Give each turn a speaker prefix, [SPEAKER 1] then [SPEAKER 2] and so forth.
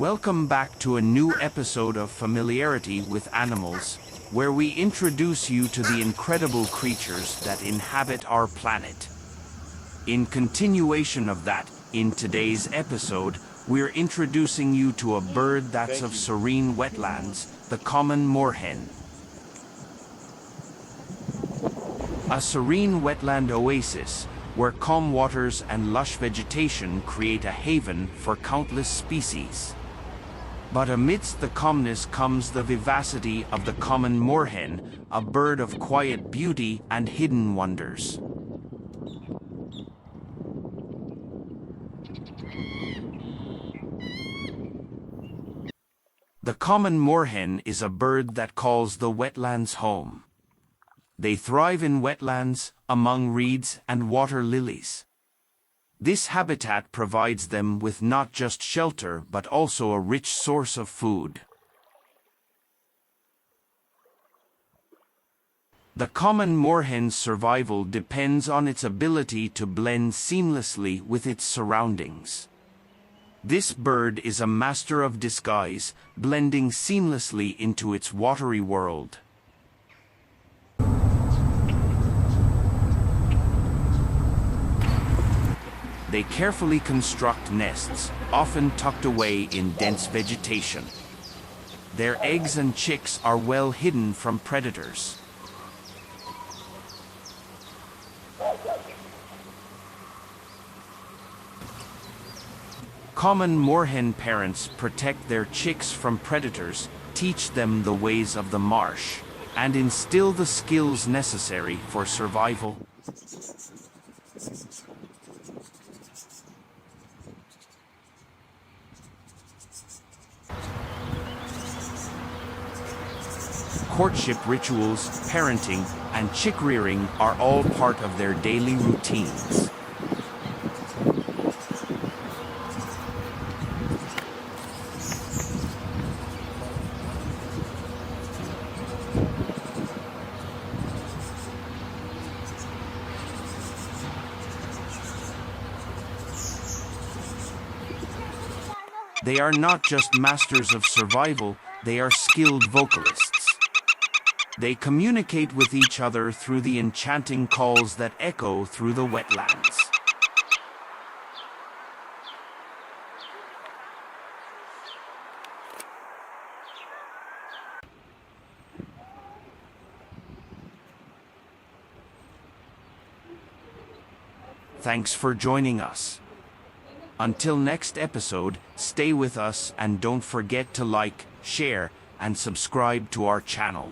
[SPEAKER 1] Welcome back to a new episode of Familiarity with Animals, where we introduce you to the incredible creatures that inhabit our planet. In continuation of that, in today's episode, we're introducing you to a bird that's of serene wetlands, the common moorhen. A serene wetland oasis, where calm waters and lush vegetation create a haven for countless species. But amidst the calmness comes the vivacity of the common moorhen, a bird of quiet beauty and hidden wonders. The common moorhen is a bird that calls the wetlands home. They thrive in wetlands, among reeds and water lilies. This habitat provides them with not just shelter but also a rich source of food. The common moorhen's survival depends on its ability to blend seamlessly with its surroundings. This bird is a master of disguise, blending seamlessly into its watery world. They carefully construct nests, often tucked away in dense vegetation. Their eggs and chicks are well hidden from predators. Common moorhen parents protect their chicks from predators, teach them the ways of the marsh, and instill the skills necessary for survival. Courtship rituals, parenting, and chick rearing are all part of their daily routines. They are not just masters of survival, they are skilled vocalists. They communicate with each other through the enchanting calls that echo through the wetlands. Thanks for joining us. Until next episode, stay with us and don't forget to like, share, and subscribe to our channel.